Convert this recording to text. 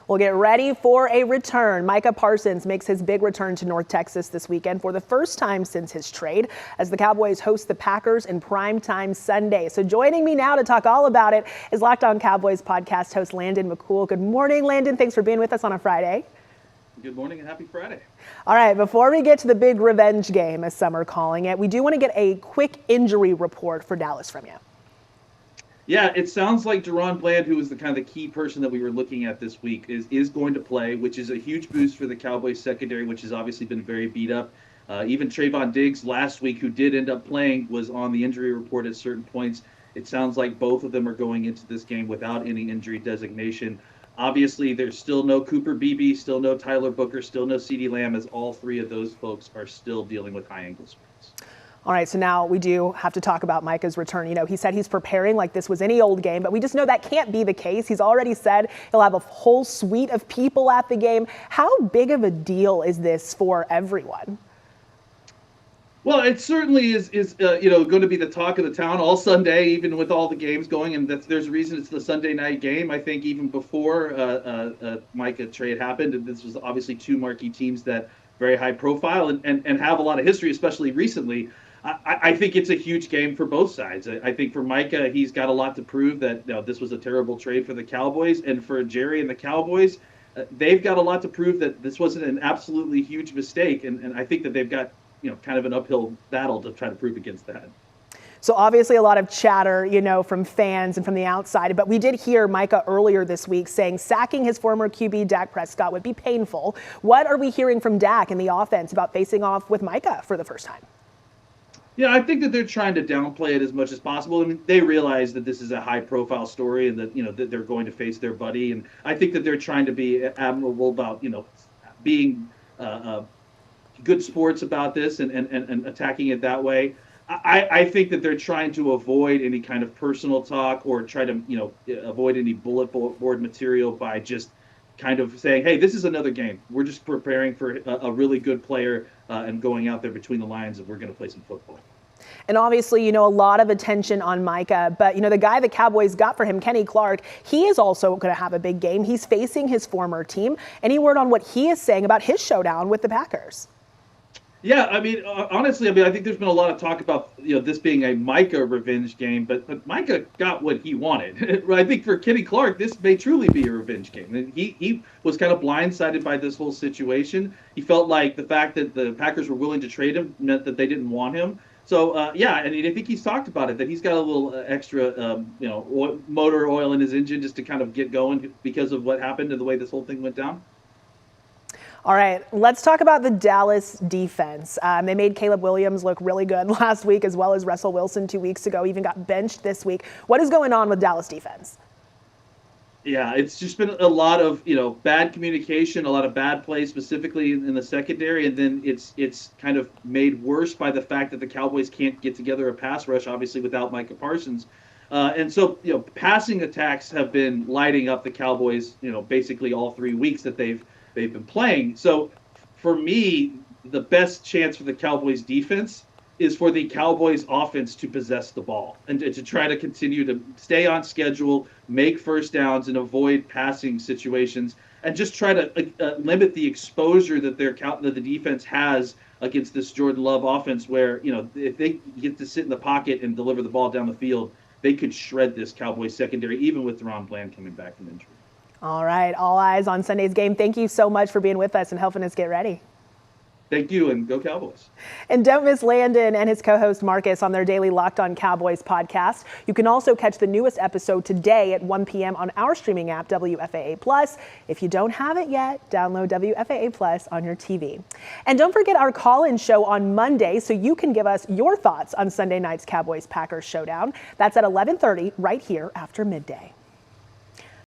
We'll get ready for a return. Micah Parsons makes his big return to North Texas this weekend for the first time since his trade as the Cowboys host the Packers in primetime Sunday. So joining me now to talk all about it is Locked On Cowboys podcast host Landon McCool. Good morning, Landon. Thanks for being with us on a Friday. Good morning and happy Friday. All right, before we get to the big revenge game, as some are calling it, we do want to get a quick injury report for Dallas from you. Yeah, it sounds like Deron Bland, who was the kind of the key person that we were looking at this week, is going to play, which is a huge boost for the Cowboys secondary, which has obviously been very beat up. Even Trayvon Diggs last week, who did end up playing, was on the injury report at certain points. It sounds like both of them are going into this game without any injury designation. Obviously, there's still no Cooper Beebe, still no Tyler Booker, still no CeeDee Lamb, as all three of those folks are still dealing with high ankle sprains. All right, so now we do have to talk about Micah's return. You know, he said he's preparing like this was any old game, but we just know that can't be the case. He's already said he'll have a whole suite of people at the game. How big of a deal is this for everyone? Well, it certainly is going to be the talk of the town all Sunday, even with all the games going, and there's a reason it's the Sunday night game. I think even before Micah trade happened, and this was obviously two marquee teams that very high profile and have a lot of history, especially recently. I think it's a huge game for both sides. I think for Micah, he's got a lot to prove that this was a terrible trade for the Cowboys, and for Jerry and the Cowboys, they've got a lot to prove that this wasn't an absolutely huge mistake, and I think that they've got kind of an uphill battle to try to prove against that. So obviously a lot of chatter, from fans and from the outside, but we did hear Micah earlier this week saying sacking his former QB Dak Prescott would be painful. What are we hearing from Dak and the offense about facing off with Micah for the first time? Yeah, I think that they're trying to downplay it as much as possible. I mean, they realize that this is a high-profile story and that that they're going to face their buddy. And I think that they're trying to be admirable about being good sports about this and attacking it that way. I think that they're trying to avoid any kind of personal talk or try to avoid any bullet board material by just kind of saying, hey, this is another game. We're just preparing for a really good player and going out there between the lines, and we're going to play some football. And obviously, a lot of attention on Micah, but the guy the Cowboys got for him, Kenny Clark, he is also going to have a big game. He's facing his former team. Any word on what he is saying about his showdown with the Packers? Yeah, I mean, honestly, I think there's been a lot of talk about this being a Micah revenge game, but Micah got what he wanted. I think for Kenny Clark, this may truly be a revenge game. And he was kind of blindsided by this whole situation. He felt like the fact that the Packers were willing to trade him meant that they didn't want him. So yeah, and I think he's talked about it, that he's got a little extra motor oil in his engine just to kind of get going because of what happened and the way this whole thing went down. All right, let's talk about the Dallas defense. They made Caleb Williams look really good last week, as well as Russell Wilson 2 weeks ago, even got benched this week. What is going on with Dallas defense? Yeah, it's just been a lot of, bad communication, a lot of bad plays, specifically in the secondary, and then it's kind of made worse by the fact that the Cowboys can't get together a pass rush, obviously, without Micah Parsons. And so, passing attacks have been lighting up the Cowboys, basically all 3 weeks that they've been playing. So for me, the best chance for the Cowboys defense is for the Cowboys offense to possess the ball and to try to continue to stay on schedule, make first downs, and avoid passing situations, and just try to limit the exposure that the defense has against this Jordan Love offense, where if they get to sit in the pocket and deliver the ball down the field, they could shred this Cowboys secondary, even with Deron Bland coming back from injury. All right, all eyes on Sunday's game. Thank you so much for being with us and helping us get ready. Thank you, and go Cowboys. And don't miss Landon and his co-host Marcus on their daily Locked On Cowboys podcast. You can also catch the newest episode today at 1 p.m. on our streaming app, WFAA+. If you don't have it yet, download WFAA+ on your TV. And don't forget our call-in show on Monday, so you can give us your thoughts on Sunday night's Cowboys-Packers showdown. That's at 11:30 right here after midday.